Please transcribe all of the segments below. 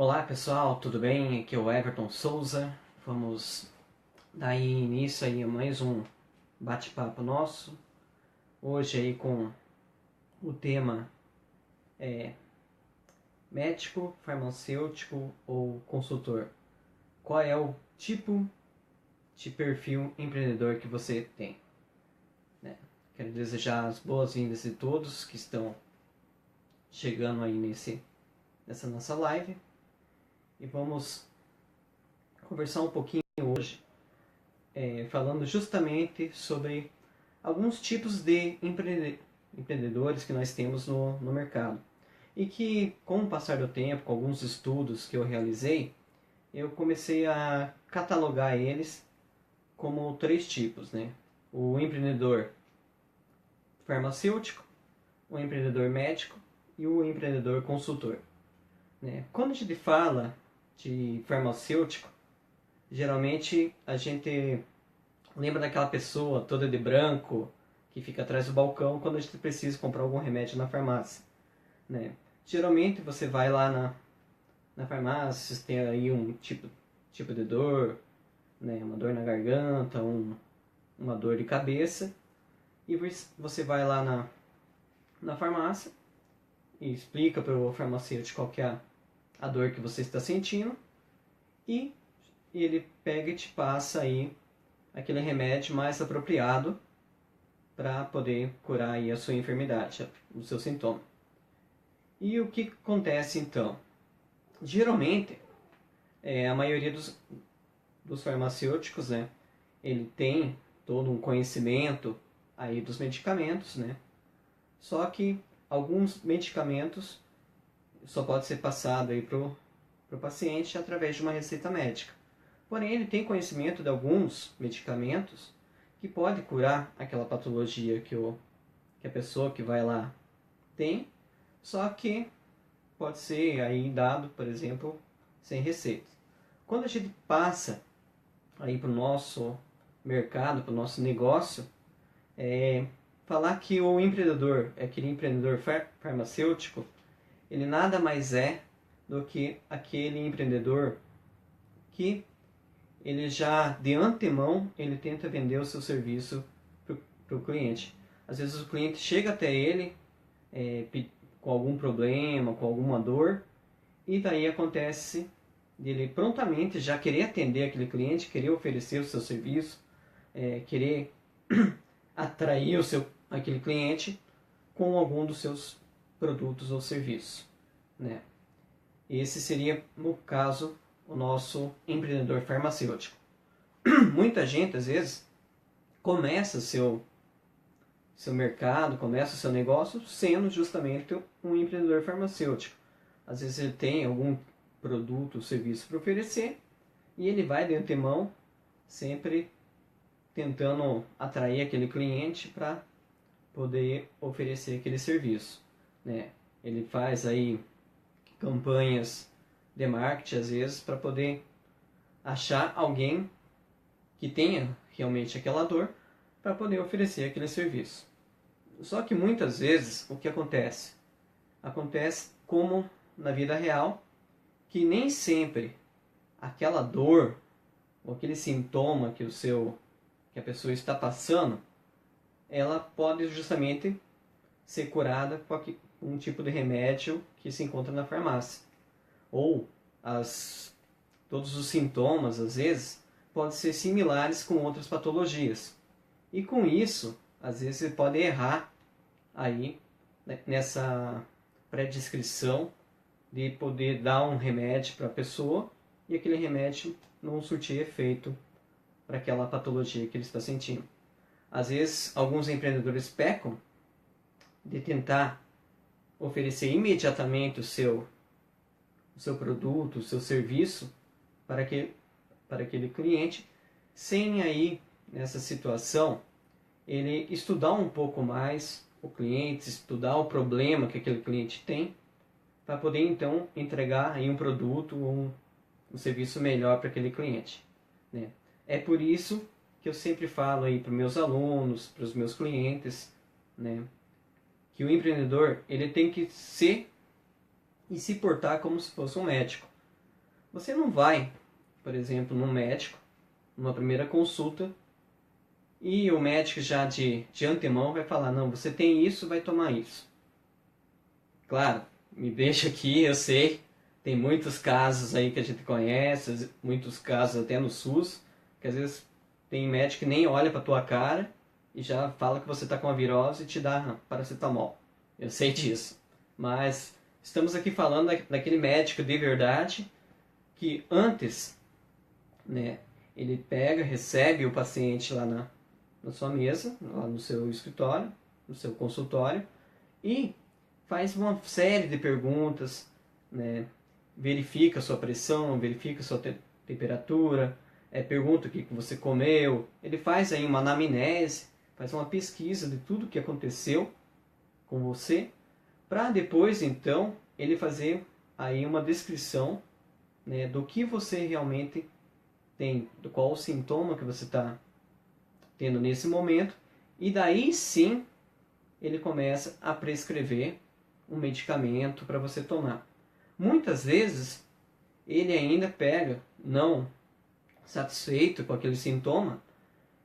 Olá pessoal, tudo bem? Aqui é o Everton Souza. Vamos dar início aí a mais um bate-papo nosso. Hoje aí com o tema médico, farmacêutico ou consultor. Qual é o tipo de perfil empreendedor que você tem? Né? Quero desejar as boas-vindas de todos que estão chegando aí nessa nossa live. E vamos conversar um pouquinho hoje, falando justamente sobre alguns tipos de empreendedores que nós temos no mercado. E que, com o passar do tempo, com alguns estudos que eu realizei, eu comecei a catalogar eles como três tipos, né? O empreendedor farmacêutico, o empreendedor médico e o empreendedor consultor. Né? Quando a gente fala de farmacêutico, geralmente a gente lembra daquela pessoa toda de branco que fica atrás do balcão quando a gente precisa comprar algum remédio na farmácia. Né? Geralmente você vai lá na farmácia, tem aí um tipo de dor, né? Uma dor na garganta, uma dor de cabeça, e você vai lá na farmácia e explica para o farmacêutico qual que é a dor que você está sentindo, e ele pega e te passa aí aquele remédio mais apropriado para poder curar aí a sua enfermidade, o seu sintoma. E o que acontece então? Geralmente, a maioria dos farmacêuticos, né, ele tem todo um conhecimento aí dos medicamentos, né? Só que alguns medicamentos só pode ser passado aí pro paciente através de uma receita médica. Porém, ele tem conhecimento de alguns medicamentos que pode curar aquela patologia que a pessoa que vai lá tem, só que pode ser aí dado, por exemplo, sem receita. Quando a gente passa aí para o nosso mercado, para o nosso negócio, falar que o empreendedor é aquele empreendedor farmacêutico, ele nada mais é do que aquele empreendedor que ele já de antemão ele tenta vender o seu serviço para o cliente. Às vezes o cliente chega até ele com algum problema, com alguma dor, e daí acontece dele prontamente já querer atender aquele cliente, querer oferecer o seu serviço, querer atrair aquele cliente com algum dos seus produtos ou serviços. Né? Esse seria, no caso, o nosso empreendedor farmacêutico. Muita gente, às vezes, começa seu mercado, começa o seu negócio sendo justamente um empreendedor farmacêutico. Às vezes ele tem algum produto ou serviço para oferecer e ele vai de antemão sempre tentando atrair aquele cliente para poder oferecer aquele serviço. Né? Ele faz aí campanhas de marketing, às vezes, para poder achar alguém que tenha realmente aquela dor para poder oferecer aquele serviço. Só que muitas vezes o que acontece? Acontece como na vida real, que nem sempre aquela dor ou aquele sintoma que a pessoa está passando, ela pode justamente ser curada com um tipo de remédio que se encontra na farmácia. Ou todos os sintomas, às vezes, podem ser similares com outras patologias. E com isso, às vezes, você pode errar aí nessa prescrição de poder dar um remédio para a pessoa e aquele remédio não surtir efeito para aquela patologia que ele está sentindo. Às vezes, alguns empreendedores pecam de tentar oferecer imediatamente o seu produto, o seu serviço para aquele cliente, sem aí, nessa situação, ele estudar um pouco mais o cliente, estudar o problema que aquele cliente tem, para poder então entregar aí um produto ou um serviço melhor para aquele cliente. Né? É por isso que eu sempre falo aí para os meus alunos, para os meus clientes, né, que o empreendedor ele tem que ser e se portar como se fosse um médico. Você não vai, por exemplo, num médico, numa primeira consulta, e o médico já de antemão vai falar, não, você tem isso, vai tomar isso. Claro, me deixa aqui, eu sei, tem muitos casos aí que a gente conhece, muitos casos até no SUS, que às vezes tem médico que nem olha para tua cara e já fala que você está com a virose e te dá paracetamol. Eu sei disso. Mas estamos aqui falando daquele médico de verdade que antes, né, ele pega, recebe o paciente lá na sua mesa, lá no seu escritório, no seu consultório, e faz uma série de perguntas, né? Verifica a sua pressão, verifica a sua temperatura, pergunta o que você comeu. Ele faz aí uma anamnese, faz uma pesquisa de tudo que aconteceu com você, para depois, então, ele fazer aí uma descrição, né, do que você realmente tem, do qual o sintoma que você está tendo nesse momento, e daí sim ele começa a prescrever um medicamento para você tomar. Muitas vezes ele ainda pega, não satisfeito com aquele sintoma,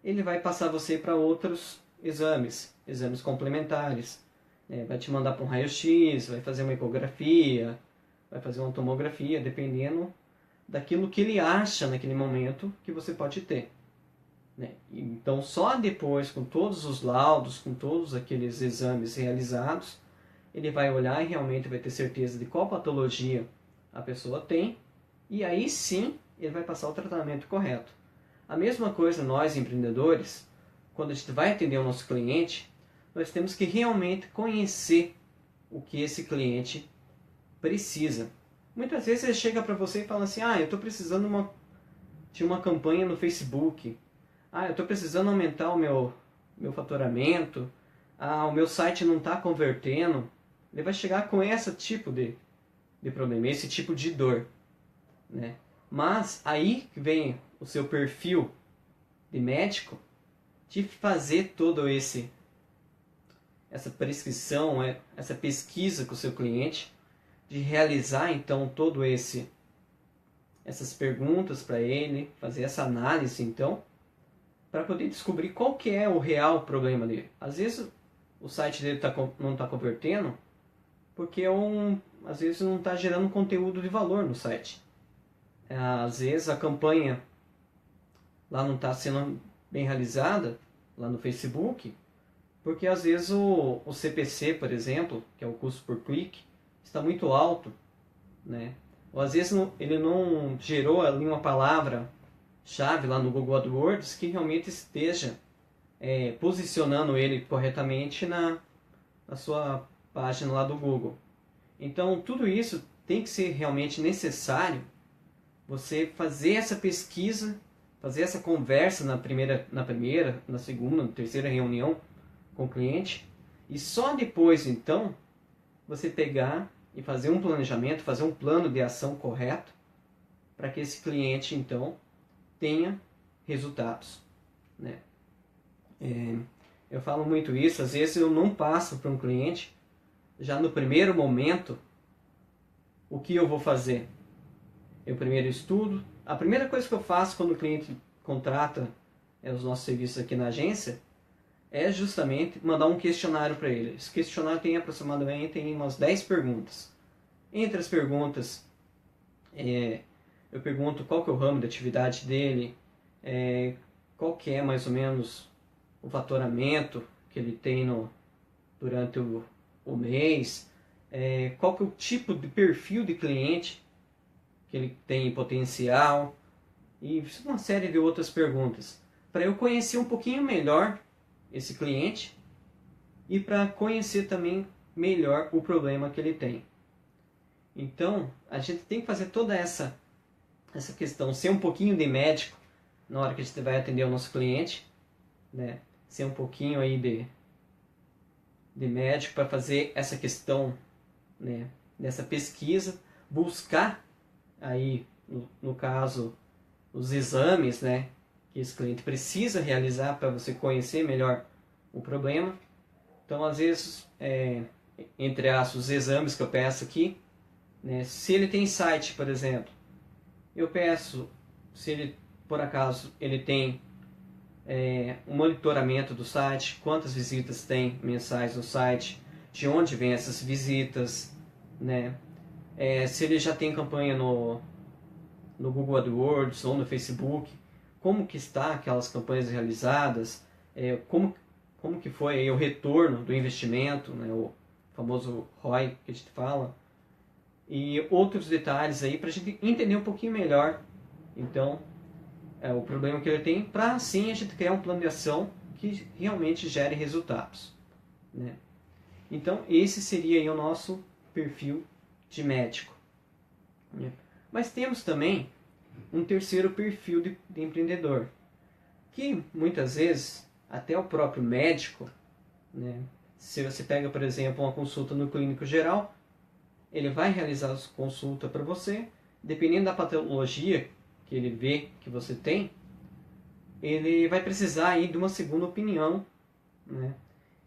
ele vai passar você para outros exames complementares. Vai te mandar para um raio-x, vai fazer uma ecografia, vai fazer uma tomografia, dependendo daquilo que ele acha naquele momento que você pode ter. Então, só depois, com todos os laudos, com todos aqueles exames realizados, ele vai olhar e realmente vai ter certeza de qual patologia a pessoa tem, e aí sim ele vai passar o tratamento correto. A mesma coisa nós, empreendedores, quando a gente vai atender o nosso cliente, nós temos que realmente conhecer o que esse cliente precisa. Muitas vezes ele chega para você e fala assim, eu estou precisando de uma campanha no Facebook, eu estou precisando aumentar o meu faturamento, o meu site não está convertendo. Ele vai chegar com esse tipo de problema, esse tipo de dor, né? Mas aí que vem o seu perfil de médico, de fazer todo essa prescrição, essa pesquisa com o seu cliente, de realizar então todo essas perguntas para ele, fazer essa análise então, para poder descobrir qual que é o real problema dele. Às vezes o site dele não está convertendo porque às vezes não está gerando conteúdo de valor no site. Às vezes a campanha lá não está sendo bem realizada, lá no Facebook, porque às vezes o CPC, por exemplo, que é o custo por clique, está muito alto, né? Ou às vezes ele não gerou ali uma palavra-chave lá no Google AdWords que realmente esteja posicionando ele corretamente na sua página lá do Google. Então, tudo isso tem que ser realmente necessário você fazer essa pesquisa, fazer essa conversa na segunda, na terceira reunião com o cliente, e só depois, então, você pegar e fazer um planejamento, fazer um plano de ação correto para que esse cliente, então, tenha resultados, né? Eu falo muito isso, às vezes eu não passo para um cliente, já no primeiro momento, o que eu vou fazer. Eu primeiro estudo. A primeira coisa que eu faço quando o cliente contrata os nossos serviços aqui na agência é justamente mandar um questionário para ele. Esse questionário tem aproximadamente umas 10 perguntas. Entre as perguntas, eu pergunto qual que é o ramo de atividade dele, qual que é mais ou menos o faturamento que ele tem durante o mês, qual que é o tipo de perfil de cliente que ele tem potencial, e uma série de outras perguntas, para eu conhecer um pouquinho melhor esse cliente e para conhecer também melhor o problema que ele tem. Então, a gente tem que fazer toda essa questão, ser um pouquinho de médico na hora que a gente vai atender o nosso cliente, né? Ser um pouquinho aí de médico para fazer essa questão, né, dessa pesquisa, buscar aí, no caso, os exames, né, que esse cliente precisa realizar para você conhecer melhor o problema. Então, às vezes, entre aspas, os exames que eu peço aqui, né, se ele tem site, por exemplo, eu peço, se ele, por acaso, ele tem um monitoramento do site, quantas visitas tem mensais no site, de onde vêm essas visitas, né? Se ele já tem campanha no Google AdWords ou no Facebook, como que está aquelas campanhas realizadas, como que foi aí o retorno do investimento, né? O famoso ROI que a gente fala, e outros detalhes aí para a gente entender um pouquinho melhor, então, o problema que ele tem, para assim a gente criar um plano de ação que realmente gere resultados, né? Então, esse seria aí o nosso perfil de médico, né? Mas temos também um terceiro perfil de empreendedor, que muitas vezes até o próprio médico, né? Se você pega, por exemplo, uma consulta no clínico geral, ele vai realizar a consulta para você, dependendo da patologia que ele vê que você tem, ele vai precisar aí de uma segunda opinião, né?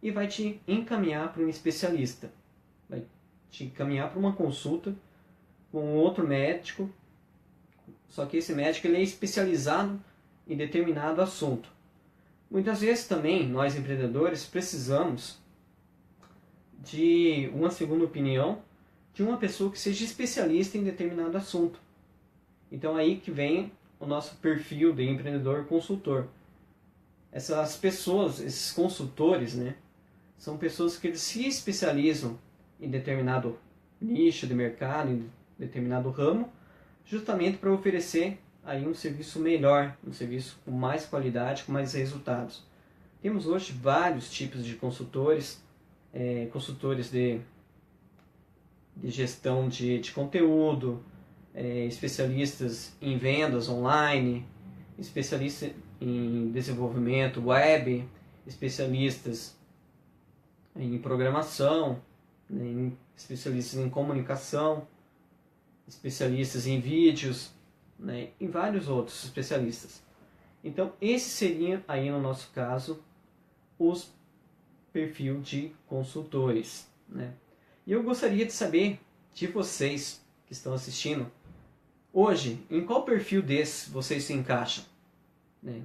E vai te encaminhar para um especialista, vai te encaminhar para uma consulta com outro médico, só que esse médico ele é especializado em determinado assunto. Muitas vezes também nós empreendedores precisamos de uma segunda opinião de uma pessoa que seja especialista em determinado assunto. Então aí que vem o nosso perfil de empreendedor consultor. Essas pessoas, esses consultores, né, são pessoas que eles se especializam em determinado nicho de mercado, em determinado ramo, justamente para oferecer aí um serviço melhor, um serviço com mais qualidade, com mais resultados. Temos hoje vários tipos de consultores, consultores de gestão de conteúdo, especialistas em vendas online, especialistas em desenvolvimento web, especialistas em programação, né, especialistas em comunicação, especialistas em vídeos, né, e vários outros especialistas. Então, esse seria aí no nosso caso os perfil de consultores, né? E eu gostaria de saber de vocês que estão assistindo hoje, em qual perfil desses vocês se encaixam, né?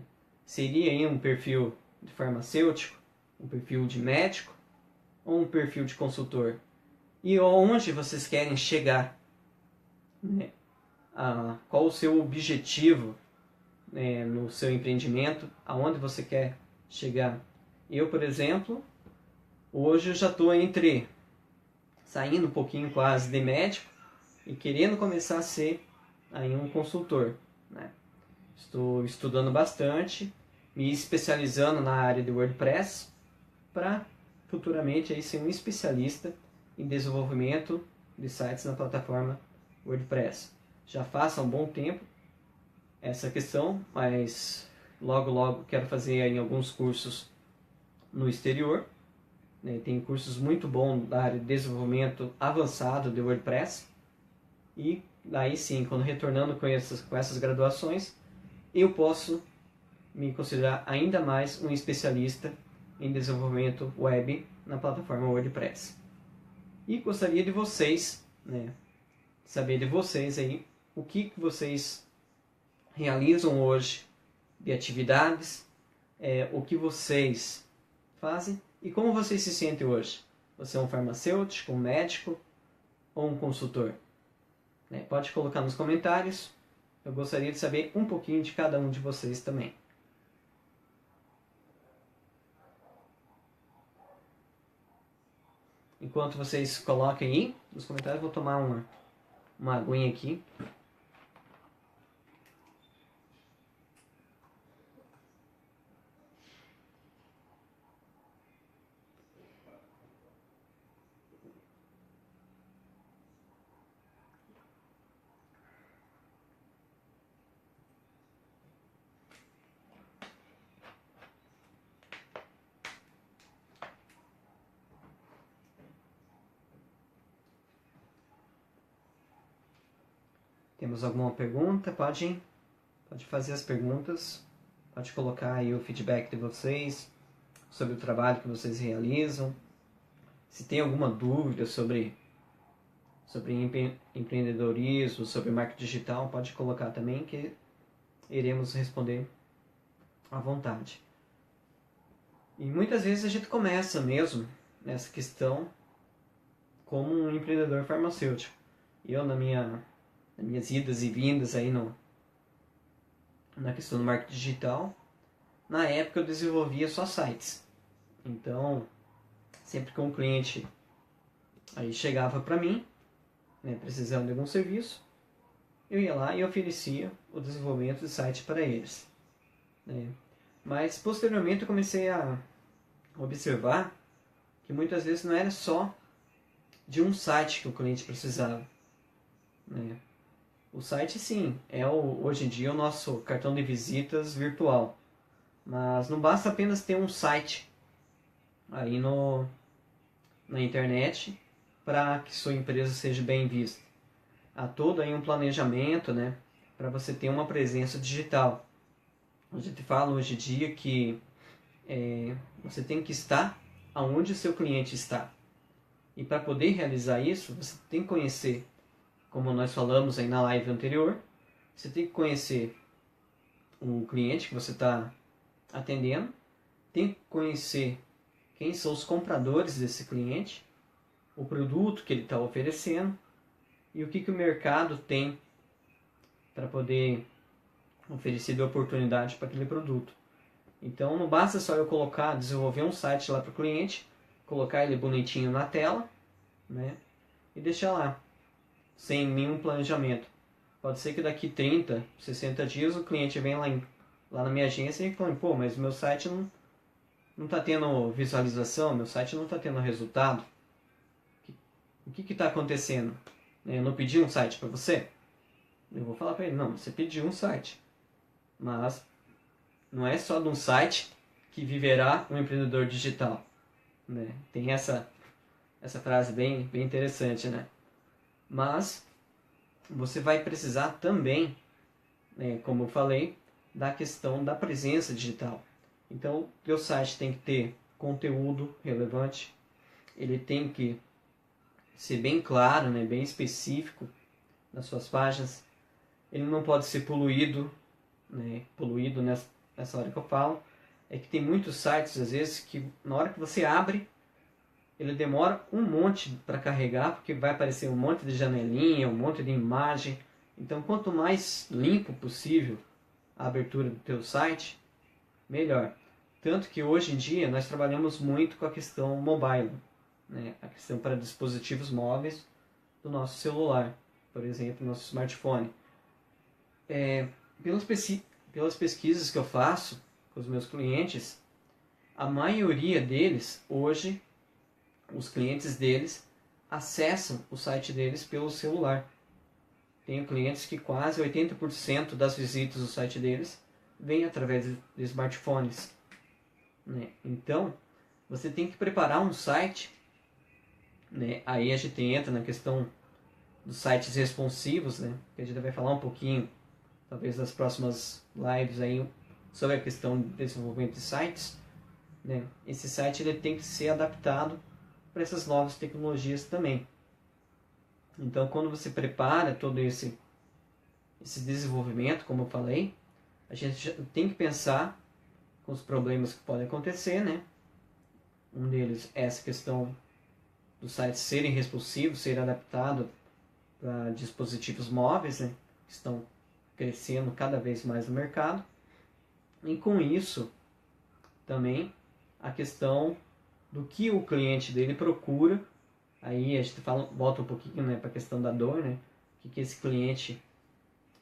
Seria aí um perfil de farmacêutico, um perfil de médico ou um perfil de consultor? E onde vocês querem chegar, né? Qual o seu objetivo, né, no seu empreendimento, aonde você quer chegar? Eu, por exemplo, hoje eu já estou saindo um pouquinho quase de médico e querendo começar a ser aí um consultor, né? Estou estudando bastante, me especializando na área de WordPress para futuramente aí ser um especialista em desenvolvimento de sites na plataforma WordPress. Já faz há um bom tempo essa questão, mas logo quero fazer aí alguns cursos no exterior, né? Tem cursos muito bons da área de desenvolvimento avançado de WordPress, e daí sim, quando retornando com essas graduações, eu posso me considerar ainda mais um especialista em desenvolvimento web na plataforma WordPress. E gostaria de vocês, né, saber de vocês aí, o que vocês realizam hoje de atividades, o que vocês fazem e como vocês se sentem hoje. Você é um farmacêutico, um médico ou um consultor? Pode colocar nos comentários. Eu gostaria de saber um pouquinho de cada um de vocês também. Enquanto vocês coloquem aí nos comentários, eu vou tomar uma aguinha aqui. Temos alguma pergunta? Pode fazer as perguntas. Pode colocar aí o feedback de vocês sobre o trabalho que vocês realizam. Se tem alguma dúvida sobre sobre empreendedorismo, sobre marketing digital, pode colocar também que iremos responder à vontade. E muitas vezes a gente começa mesmo nessa questão como um empreendedor farmacêutico. Eu, nas minhas idas e vindas aí na questão do marketing digital, na época eu desenvolvia só sites. Então, sempre que um cliente aí chegava para mim, né, precisando de algum serviço, eu ia lá e oferecia o desenvolvimento de site para eles. Né? Mas posteriormente eu comecei a observar que muitas vezes não era só de um site que o cliente precisava. Né? O site, sim, é hoje em dia o nosso cartão de visitas virtual. Mas não basta apenas ter um site aí na internet para que sua empresa seja bem vista. Há todo aí um planejamento, né, para você ter uma presença digital. A gente fala hoje em dia que você tem que estar aonde o seu cliente está. E para poder realizar isso, você tem que conhecer, como nós falamos aí na live anterior, você tem que conhecer o cliente que você está atendendo, tem que conhecer quem são os compradores desse cliente, o produto que ele está oferecendo e o que o mercado tem para poder oferecer de oportunidade para aquele produto. Então não basta só eu desenvolver um site lá para o cliente, colocar ele bonitinho na tela, né, e deixar lá, sem nenhum planejamento. Pode ser que daqui 30, 60 dias o cliente venha lá na minha agência e fale, pô, mas meu site não está tendo visualização, meu site não está tendo resultado. O que está acontecendo? Eu não pedi um site para você? Eu vou falar para ele, não, você pediu um site. Mas não é só de um site que viverá um empreendedor digital. Né? Tem essa frase bem interessante, né? Mas você vai precisar também, né, como eu falei, da questão da presença digital. Então, o teu site tem que ter conteúdo relevante, ele tem que ser bem claro, né, bem específico nas suas páginas. Ele não pode ser poluído, né, poluído nessa hora que eu falo. É que tem muitos sites, às vezes, que na hora que você abre, ele demora um monte para carregar, porque vai aparecer um monte de janelinha, um monte de imagem. Então, quanto mais limpo possível a abertura do teu site, melhor. Tanto que hoje em dia nós trabalhamos muito com a questão mobile, né? A questão para dispositivos móveis do nosso celular, por exemplo, nosso smartphone. Pelas pesquisas que eu faço com os meus clientes, a maioria deles, hoje, os clientes deles, acessam o site deles pelo celular. Tenho clientes que quase 80% das visitas do site deles vem através de smartphones. Né? Então, você tem que preparar um site. Né? Aí a gente entra na questão dos sites responsivos, né? Que a gente vai falar um pouquinho, talvez nas próximas lives, aí, sobre a questão do desenvolvimento de sites. Né? Esse site ele tem que ser adaptado para essas novas tecnologias também. Então, quando você prepara todo esse desenvolvimento, como eu falei, a gente tem que pensar com os problemas que podem acontecer, né? Um deles é essa questão dos sites serem responsivos, serem adaptados para dispositivos móveis, né? Que estão crescendo cada vez mais no mercado. E com isso, também, a questão do que o cliente dele procura. Aí a gente volta um pouquinho, né, para a questão da dor, né? O que esse cliente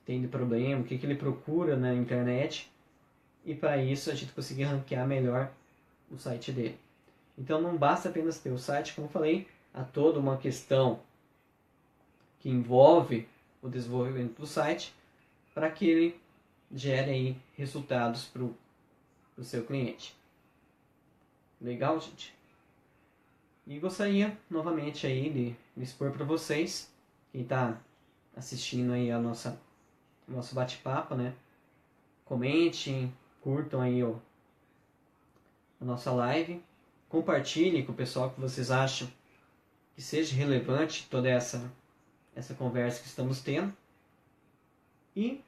tem de problema, o que ele procura na internet. E para isso a gente conseguir ranquear melhor o site dele. Então não basta apenas ter o site, como eu falei, há toda uma questão que envolve o desenvolvimento do site para que ele gere aí resultados para o seu cliente. Legal, gente? E gostaria novamente aí de expor para vocês, quem está assistindo aí o nosso bate-papo, né? Comentem, curtam aí a nossa live, compartilhem com o pessoal que vocês acham que seja relevante toda essa essa conversa que estamos tendo. E,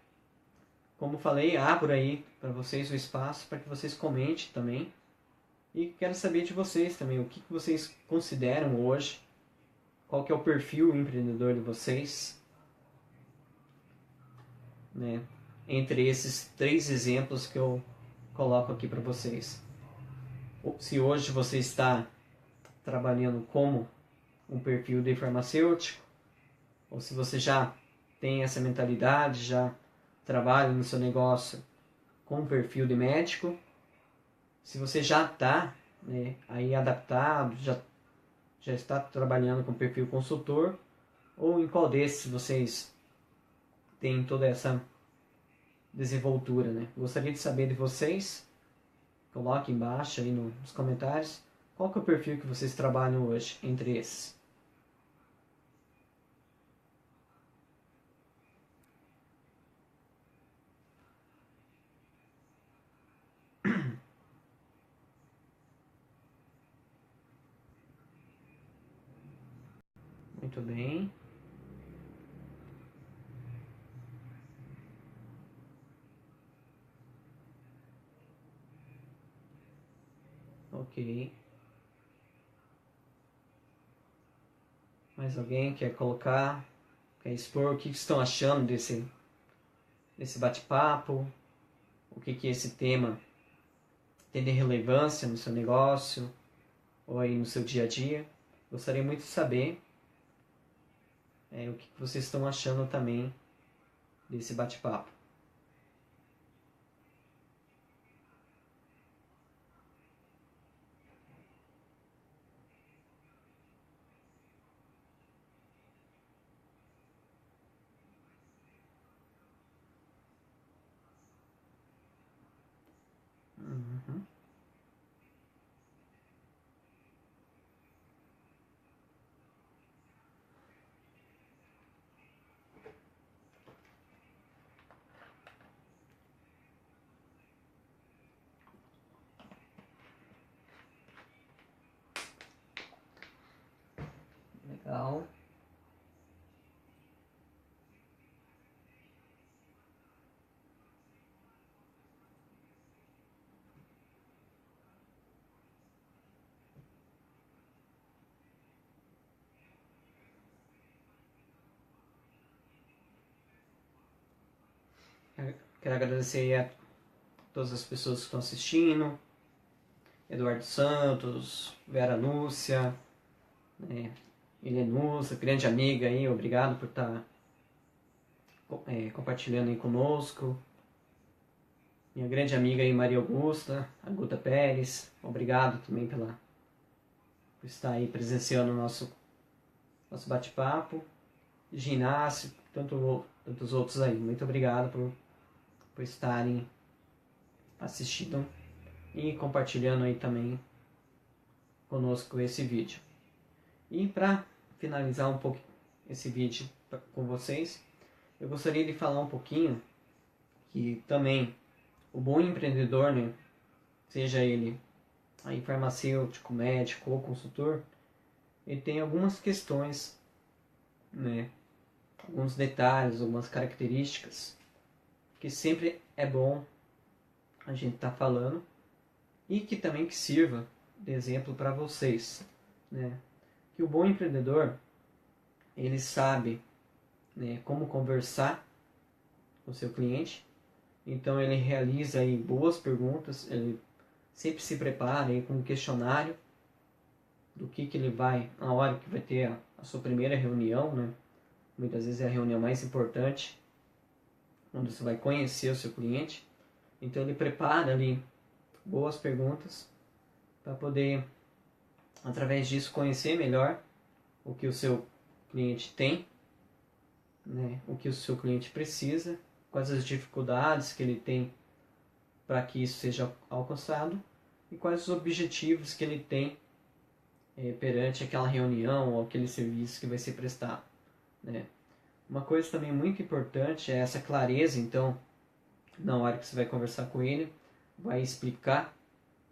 como falei, abro aí para vocês o espaço para que vocês comentem também. E quero saber de vocês também, o que vocês consideram hoje, qual que é o perfil empreendedor de vocês, né? Entre esses 3 exemplos que eu coloco aqui para vocês. Se hoje você está trabalhando como um perfil de farmacêutico, ou se você já tem essa mentalidade, já trabalha no seu negócio com um perfil de médico, se você já está, né, aí adaptado, já está trabalhando com perfil consultor, ou em qual desses vocês têm toda essa desenvoltura, né? Gostaria de saber de vocês, coloque embaixo aí nos comentários, qual que é o perfil que vocês trabalham hoje entre esses. Muito bem. Ok. Mais alguém quer colocar, quer expor o que estão achando desse bate-papo? O que esse tema tem de relevância no seu negócio ou aí no seu dia a dia? Gostaria muito de saber o que vocês estão achando também desse bate-papo. Uhum. Legal. Quero agradecer a todas as pessoas que estão assistindo. Eduardo Santos, Vera Lúcia, né, Helenusa, grande amiga aí, obrigado por estar compartilhando aí conosco. Minha grande amiga aí, Maria Augusta, a Guta Pérez, obrigado também por estar aí presenciando o nosso bate-papo. Ginácio, tantos outros aí, muito obrigado por estarem assistindo e compartilhando aí também conosco esse vídeo. E para finalizar um pouco esse vídeo com vocês, eu gostaria de falar um pouquinho que também o bom empreendedor, né, seja ele aí farmacêutico, médico ou consultor, ele tem algumas questões, né, alguns detalhes, algumas características que sempre é bom a gente estar falando e que também que sirva de exemplo para vocês, né? Que o bom empreendedor, ele sabe, né, como conversar com o seu cliente, então ele realiza aí boas perguntas, ele sempre se prepara aí com um questionário do que ele vai, na hora que vai ter a sua primeira reunião, né? Muitas vezes é a reunião mais importante, onde você vai conhecer o seu cliente. Então ele prepara ali boas perguntas para poder, através disso, conhecer melhor o que o seu cliente tem, né? O que o seu cliente precisa, quais as dificuldades que ele tem para que isso seja alcançado e quais os objetivos que ele tem perante aquela reunião ou aquele serviço que vai ser prestado, né? Uma coisa também muito importante é essa clareza, então, na hora que você vai conversar com ele, vai explicar,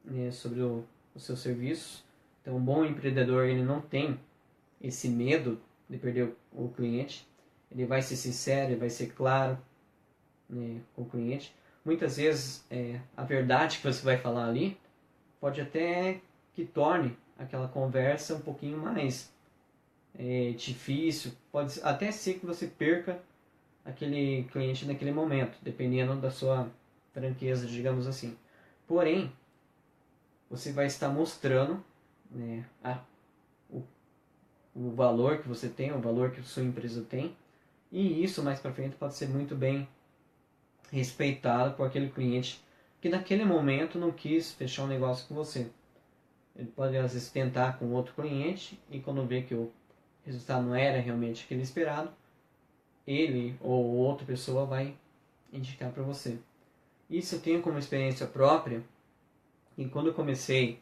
né, sobre o seu serviço. Então, um bom empreendedor, ele não tem esse medo, de perder o cliente. Ele vai ser sincero, ele vai ser claro, né, com o cliente. Muitas vezes a verdade que você vai falar ali pode até que torne aquela conversa um pouquinho mais difícil. Pode até ser que você perca aquele cliente naquele momento, dependendo da sua franqueza, digamos assim. Porém, você vai estar mostrando, né, o, o valor que você tem, o valor que a sua empresa tem, e isso mais para frente pode ser muito bem respeitado por aquele cliente que naquele momento não quis fechar um negócio com você. Ele pode às vezes tentar com outro cliente e quando vê que o resultado não era realmente aquele esperado, ele ou outra pessoa vai indicar para você. Isso eu tenho como experiência própria, e quando eu comecei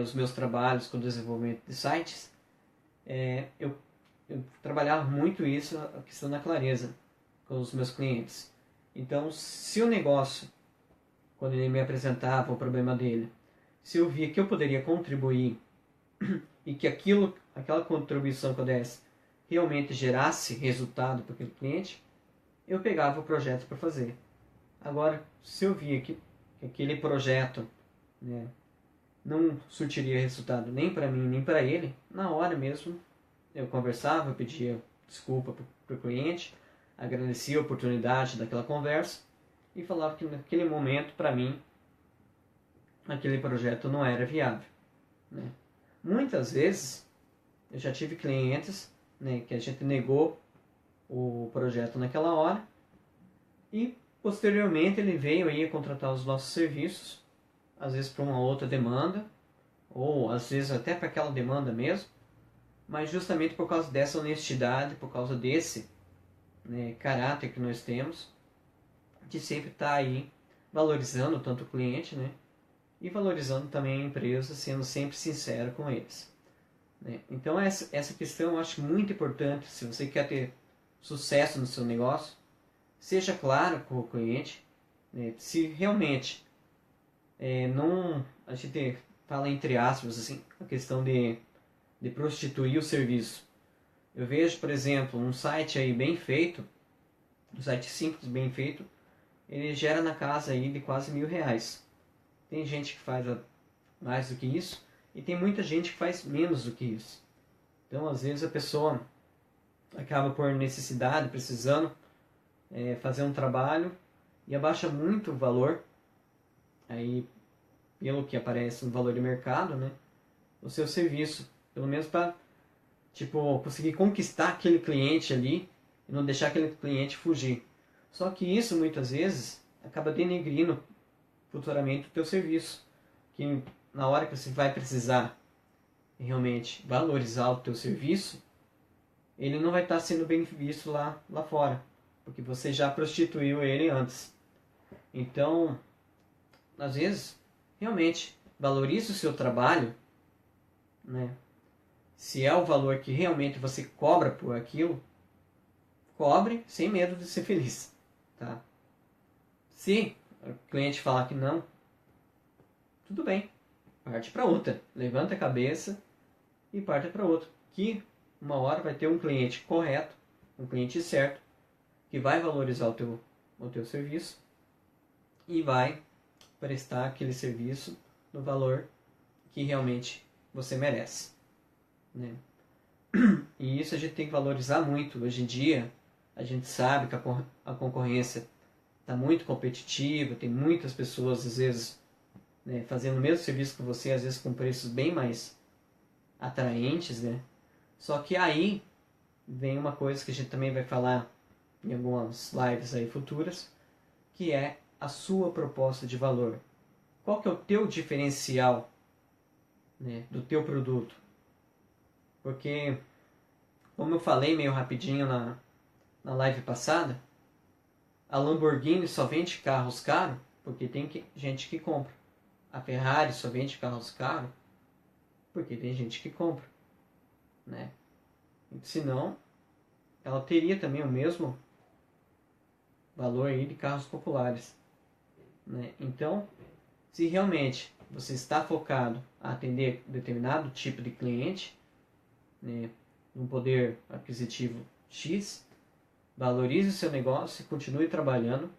os meus trabalhos com desenvolvimento de sites, eu trabalhava muito isso, a questão da clareza com os meus clientes. Então, se o negócio, quando ele me apresentava o problema dele, se eu via que eu poderia contribuir e que aquela contribuição que eu desse realmente gerasse resultado para aquele cliente, eu pegava o projeto para fazer. Agora, se eu via que aquele projeto, né, não surtiria resultado nem para mim nem para ele, na hora mesmo eu conversava, eu pedia desculpa para o cliente, agradecia a oportunidade daquela conversa e falava que naquele momento, para mim, aquele projeto não era viável, né? Muitas vezes eu já tive clientes, né, que a gente negou o projeto naquela hora e posteriormente ele veio aí a contratar os nossos serviços, às vezes para uma outra demanda ou às vezes até para aquela demanda mesmo, mas justamente por causa dessa honestidade, por causa desse, né, caráter que nós temos, de sempre estar aí valorizando tanto o cliente, né, e valorizando também a empresa, sendo sempre sincero com eles, né. Então essa questão eu acho muito importante. Se você quer ter sucesso no seu negócio, seja claro com o cliente, né. Se realmente não, a gente fala entre aspas assim, a questão de prostituir o serviço. Eu vejo, por exemplo, um site aí bem feito, um site simples, bem feito, ele gera na casa aí de quase R$ 1.000. Tem gente que faz mais do que isso e tem muita gente que faz menos do que isso. Então, às vezes a pessoa acaba por necessidade, precisando fazer um trabalho e abaixa muito o valor, aí pelo que aparece no valor de mercado, né, o seu serviço, pelo menos para conseguir conquistar aquele cliente ali e não deixar aquele cliente fugir. Só que isso muitas vezes acaba denegrindo futuramente o teu serviço, que na hora que você vai precisar realmente valorizar o teu serviço, ele não vai estar sendo bem visto lá fora, porque você já prostituiu ele antes. Então, às vezes, realmente, valorize o seu trabalho, né? Se é o valor que realmente você cobra por aquilo, cobre sem medo de ser feliz, tá? Se o cliente falar que não, tudo bem, parte para outra. Levanta a cabeça e parte para outra. Que uma hora vai ter um cliente correto, um cliente certo, que vai valorizar o teu serviço e vai prestar aquele serviço no valor que realmente você merece, né? E isso a gente tem que valorizar muito. Hoje em dia, a gente sabe que a concorrência está muito competitiva, tem muitas pessoas, às vezes, né, fazendo o mesmo serviço que você, às vezes com preços bem mais atraentes, né? Só que aí vem uma coisa que a gente também vai falar em algumas lives aí futuras, que é a sua proposta de valor. Qual que é o teu diferencial, né, do teu produto? Porque, como eu falei meio rapidinho na live passada, a Lamborghini só vende carros caros porque tem gente que compra. A Ferrari só vende carros caros porque tem gente que compra, né? Senão, ela teria também o mesmo valor aí de carros populares, né? Então, se realmente você está focado a atender determinado tipo de cliente, né, um poder aquisitivo X, valorize o seu negócio e continue trabalhando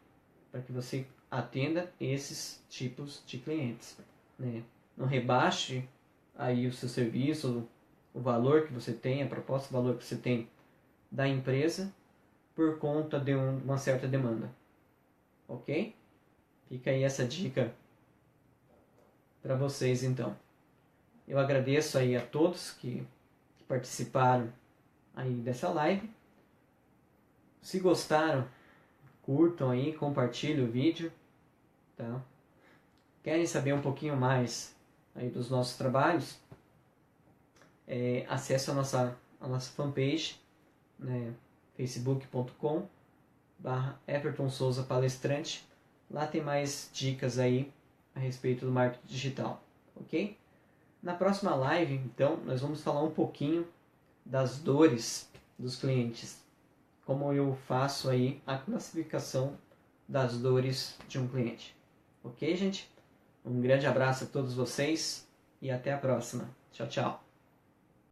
para que você atenda esses tipos de clientes, né? Não rebaixe aí o seu serviço, o valor que você tem, a proposta de valor que você tem da empresa por conta de uma certa demanda, ok? Fica aí essa dica para vocês então. Eu agradeço aí a todos que participaram aí dessa live. Se gostaram, curtam aí, compartilhem o vídeo, tá? Querem saber um pouquinho mais aí dos nossos trabalhos? Acesse a nossa fanpage, né? facebook.com/Everton Souza Palestrante. Lá tem mais dicas aí a respeito do marketing digital, ok? Na próxima live, então, nós vamos falar um pouquinho das dores dos clientes. Como eu faço aí a classificação das dores de um cliente. Ok, gente? Um grande abraço a todos vocês e até a próxima. Tchau, tchau.